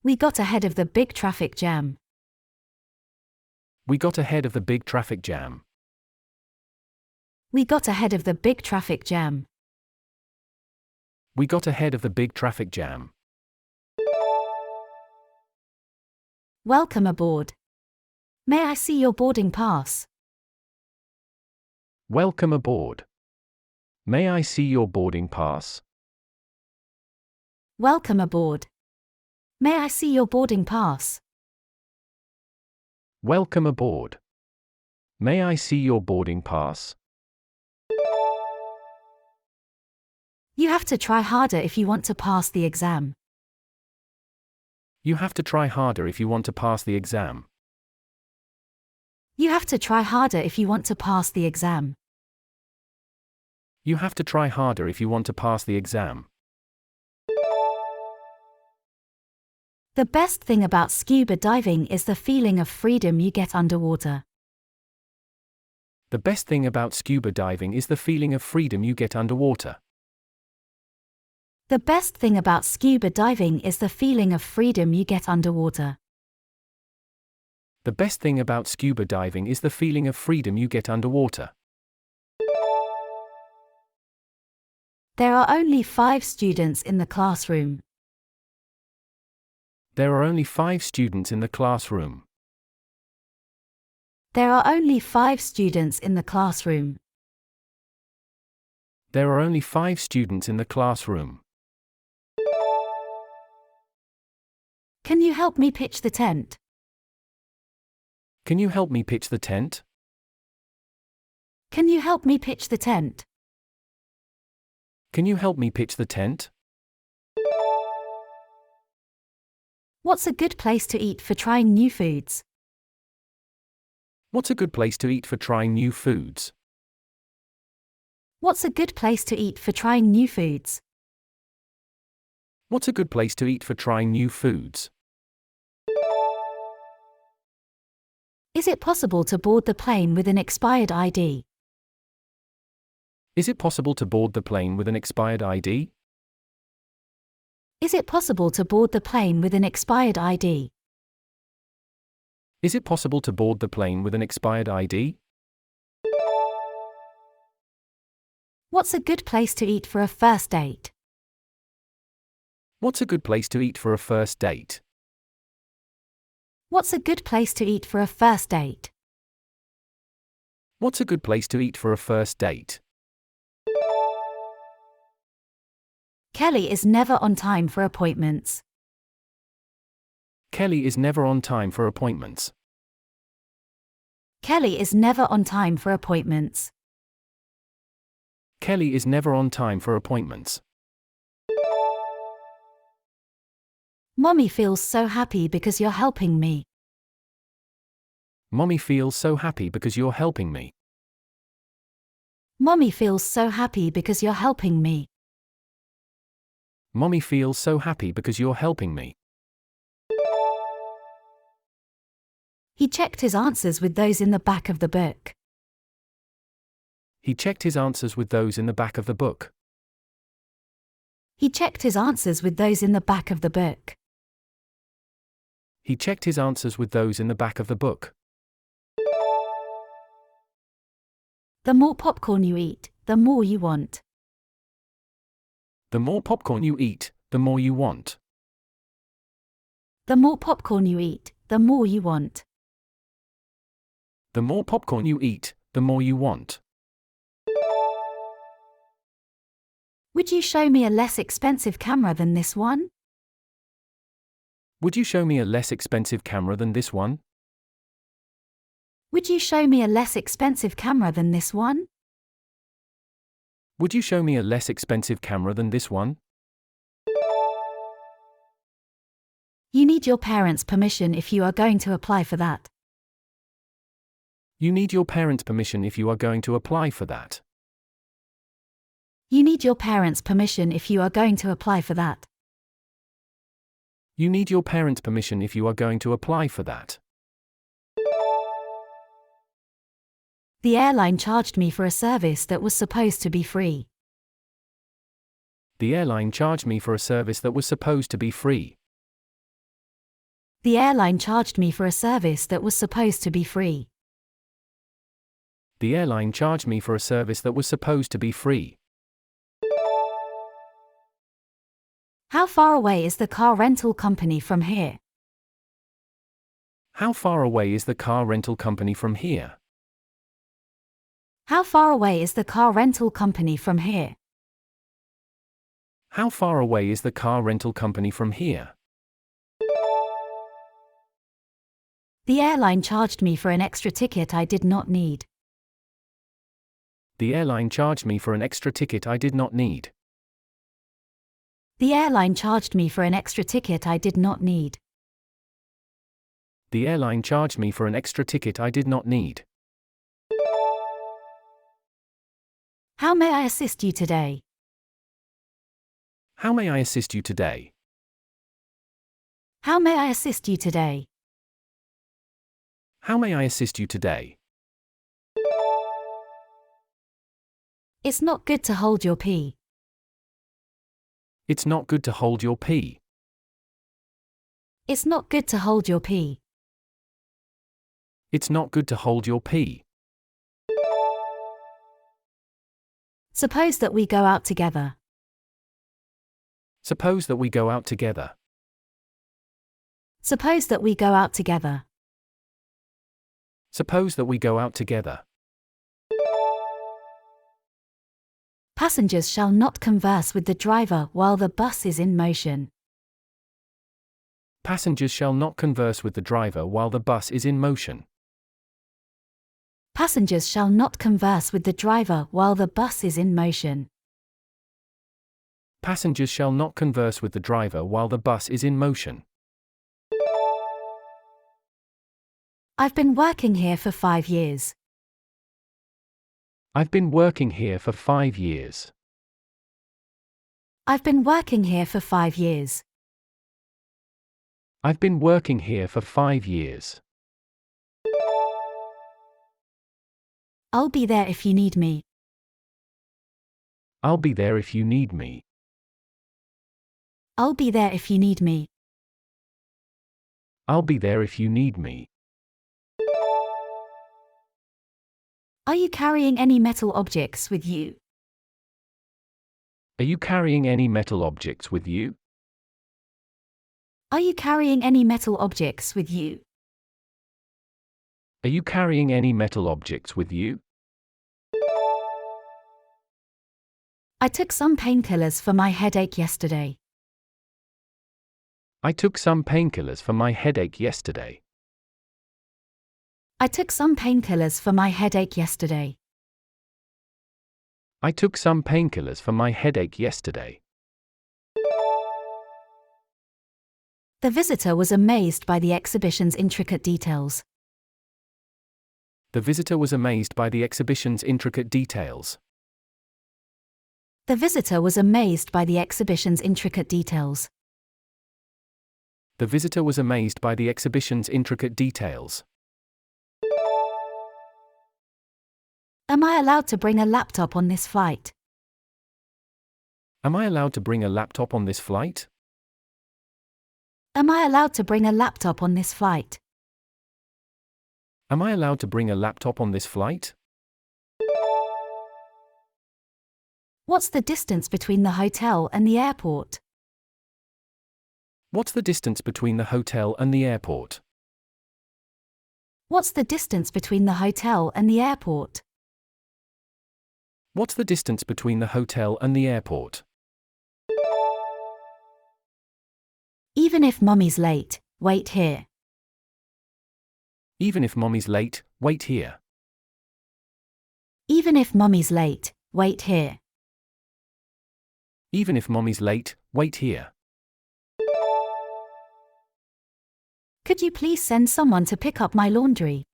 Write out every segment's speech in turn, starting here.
We got ahead of the big traffic jam. We got ahead of the big traffic jam. We got ahead of the big traffic jam. We got ahead of the big traffic jam. Welcome aboard. May I see your boarding pass? Welcome aboard. May I see your boarding pass? Welcome aboard. May I see your boarding pass? Welcome aboard. May I see your boarding pass? You have to try harder if you want to pass the exam. You have to try harder if you want to pass the exam. You have to try harder if you want to pass the exam. You have to try harder if you want to pass the exam. The best thing about scuba diving is the feeling of freedom you get underwater. The best thing about scuba diving is the feeling of freedom you get underwater. The best thing about scuba diving is the feeling of freedom you get underwater. The best thing about scuba diving is the feeling of freedom you get underwater. There are only 5 students in the classroom. There are only 5 students in the classroom. There are only 5 students in the classroom. There are only 5 students in the classroom. Can you help me pitch the tent? Can you help me pitch the tent? Can you help me pitch the tent? Can you help me pitch the tent? What's a good place to eat for trying new foods? What's a good place to eat for trying new foods? What's a good place to eat for trying new foods? What's a good place to eat for trying new foods? Is it possible to board the plane with an expired ID? Is it possible to board the plane with an expired ID? Is it possible to board the plane with an expired ID? Is it possible to board the plane with an expired ID? What's a good place to eat for a first date? What's a good place to eat for a first date? What's a good place to eat for a first date? What's a good place to eat for a first date? Kelly is never on time for appointments. Kelly is never on time for appointments. Kelly is never on time for appointments. Kelly is never on time for appointments. Mommy feels so happy because you're helping me. Mommy feels so happy because you're helping me. Mommy feels so happy because you're helping me. Mommy feels so happy because you're helping me. He checked his answers with those in the back of the book. He checked his answers with those in the back of the book. He checked his answers with those in the back of the book. He checked his answers with those in the back of the book. The more popcorn you eat, the more you want. The more popcorn you eat, the more you want. The more popcorn you eat, the more you want. The more popcorn you eat, the more you want. Would you show me a less expensive camera than this one? Would you show me a less expensive camera than this one? Would you show me a less expensive camera than this one? Would you show me a less expensive camera than this one? You need your parents' permission if you are going to apply for that. You need your parents' permission if you are going to apply for that. You need your parents' permission if you are going to apply for that. You need your parents' permission if you are going to apply for that. The airline charged me for a service that was supposed to be free. The airline charged me for a service that was supposed to be free. The airline charged me for a service that was supposed to be free. The airline charged me for a service that was supposed to be free. How far away is the car rental company from here? How far away is the car rental company from here? How far away is the car rental company from here? How far away is the car rental company from here? The airline charged me for an extra ticket I did not need. The airline charged me for an extra ticket I did not need. The airline charged me for an extra ticket I did not need. The airline charged me for an extra ticket I did not need. How may I assist you today? How may I assist you today? How may I assist you today? How may I assist you today? It's not good to hold your pee. It's not good to hold your pee. It's not good to hold your pee. It's not good to hold your pee. Suppose that we go out together. Suppose that we go out together. Suppose that we go out together. Suppose that we go out together. Passengers shall not converse with the driver while the bus is in motion. Passengers shall not converse with the driver while the bus is in motion. Passengers shall not converse with the driver while the bus is in motion. Passengers shall not converse with the driver while the bus is in motion. I've been working here for 5 years. I've been working here for 5 years. I've been working here for 5 years. I've been working here for 5 years. I'll be there if you need me. I'll be there if you need me. I'll be there if you need me. I'll be there if you need me. Are you carrying any metal objects with you? Are you carrying any metal objects with you? Are you carrying any metal objects with you? Are you carrying any metal objects with you? I took some painkillers for my headache yesterday. I took some painkillers for my headache yesterday. I took some painkillers for my headache yesterday. I took some painkillers for my headache yesterday. The visitor was amazed by the exhibition's intricate details. The visitor was amazed by the exhibition's intricate details. The visitor was amazed by the exhibition's intricate details. The visitor was amazed by the exhibition's intricate details. Am I allowed to bring a laptop on this flight? Am I allowed to bring a laptop on this flight? Am I allowed to bring a laptop on this flight? Am I allowed to bring a laptop on this flight? What's the distance between the hotel and the airport? What's the distance between the hotel and the airport? What's the distance between the hotel and the airport? What's the distance between the hotel and the airport? Even if Mummy's late, wait here. Even if Mommy's late, wait here. Even if Mummy's late, wait here. Even if Mommy's late, wait here. Could you please send someone to pick up my laundry?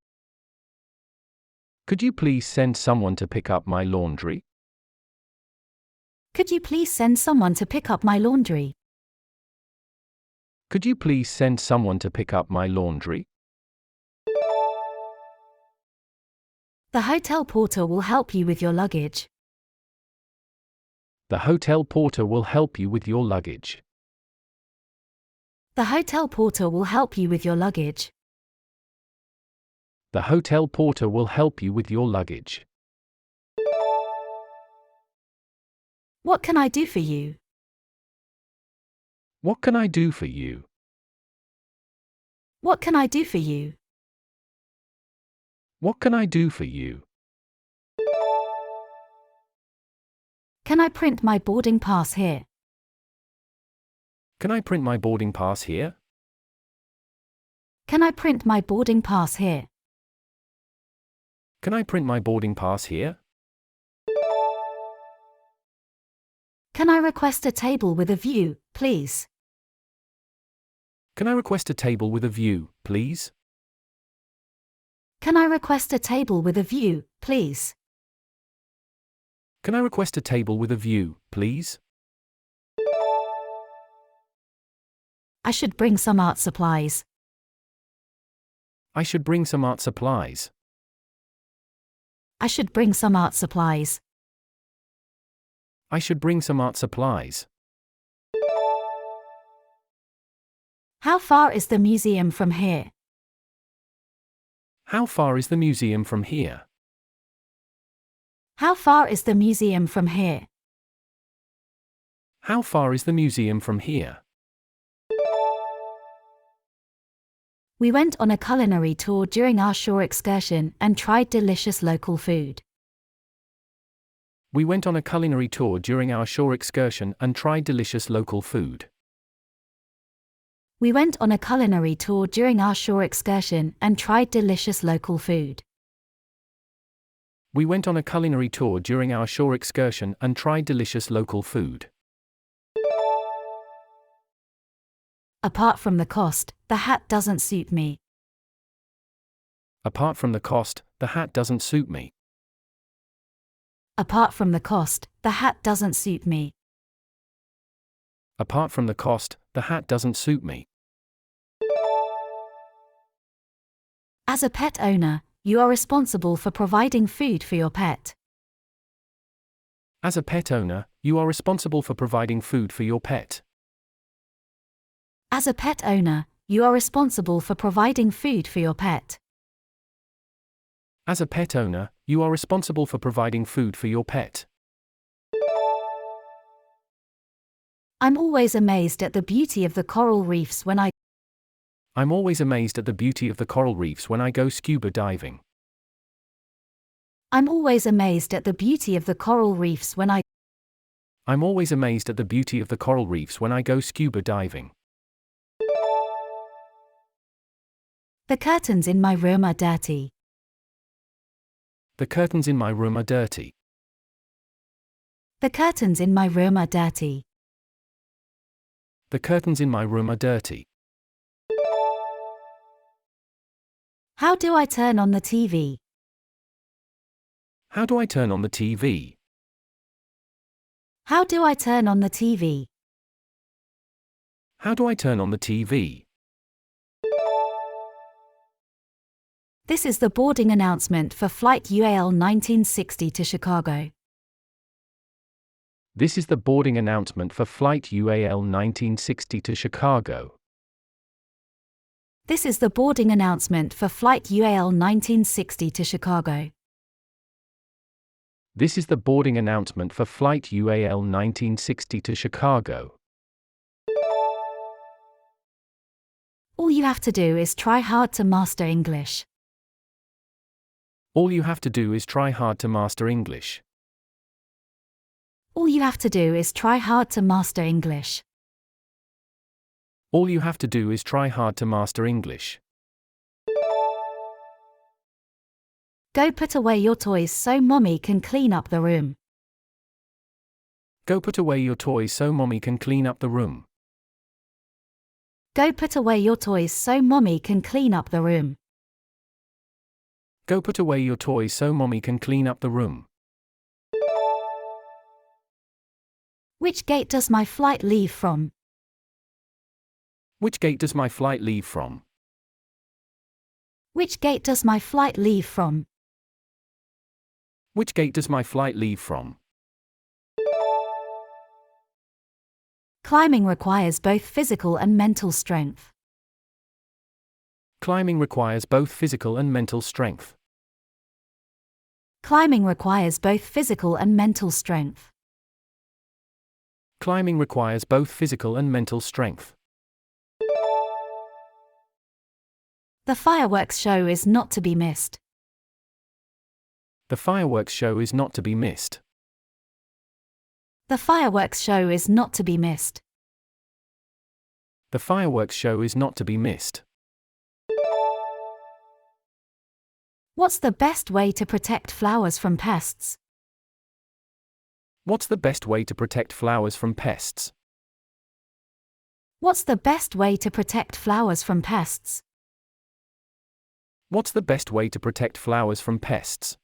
Could you please send someone to pick up my laundry? Could you please send someone to pick up my laundry? Could you please send someone to pick up my laundry? The hotel porter will help you with your luggage. The hotel porter will help you with your luggage. The hotel porter will help you with your luggage. The hotel porter will help you with your luggage. What can I do for you? What can I do for you? What can I do for you? What can I do for you? Can I print my boarding pass here? Can I print my boarding pass here? Can I print my boarding pass here? Can I print my boarding pass here? Can I request a table with a view, please? Can I request a table with a view, please? Can I request a table with a view, please? Can I request a table with a view, please? I should bring some art supplies. I should bring some art supplies. I should bring some art supplies. I should bring some art supplies. How far is the museum from here? How far is the museum from here? How far is the museum from here? How far is the museum from here? We went on a culinary tour during our shore excursion and tried delicious local food. We went on a culinary tour during our shore excursion and tried delicious local food. We went on a culinary tour during our shore excursion and tried delicious local food. We went on a culinary tour during our shore excursion and tried delicious local food. Apart from the cost, the hat doesn't suit me. Apart from the cost, the hat doesn't suit me. Apart from the cost, the hat doesn't suit me. Apart from the cost, the hat doesn't suit me. As a pet owner, you are responsible for providing food for your pet. As a pet owner, you are responsible for providing food for your pet. As a pet owner, you are responsible for providing food for your pet. As a pet owner, you are responsible for providing food for your pet. I'm always amazed at the beauty of the coral reefs when I'm always amazed at the beauty of the coral reefs when I go scuba diving. I'm always amazed at the beauty of the coral reefs when I'm always amazed at the beauty of the coral reefs when I go scuba diving. The curtains in my room are dirty. The curtains in my room are dirty. The curtains in my room are dirty. The curtains in my room are dirty. How do I turn on the TV? How do I turn on the TV? How do I turn on the TV? How do I turn on the TV? This is the boarding announcement for flight UAL 1960 to Chicago. This is the boarding announcement for flight UAL 1960 to Chicago. This is the boarding announcement for flight UAL 1960 to Chicago. This is the boarding announcement for flight UAL 1960 to Chicago. All you have to do is try hard to master English. All you have to do is try hard to master English. All you have to do is try hard to master English. All you have to do is try hard to master English. Go put away your toys so mommy can clean up the room. Go put away your toys so mommy can clean up the room. Go put away your toys so mommy can clean up the room. Go put away your toys so mommy can clean up the room. Which gate does my flight leave from? Which gate does my flight leave from? Which gate does my flight leave from? Which gate does my flight leave from? Climbing requires both physical and mental strength. Climbing requires both physical and mental strength. Climbing requires both physical and mental strength. Climbing requires both physical and mental strength. The fireworks show is not to be missed. The fireworks show is not to be missed. The fireworks show is not to be missed. The fireworks show is not to be missed. What's the best way to protect flowers from pests? What's the best way to protect flowers from pests? What's the best way to protect flowers from pests? What's the best way to protect flowers from pests?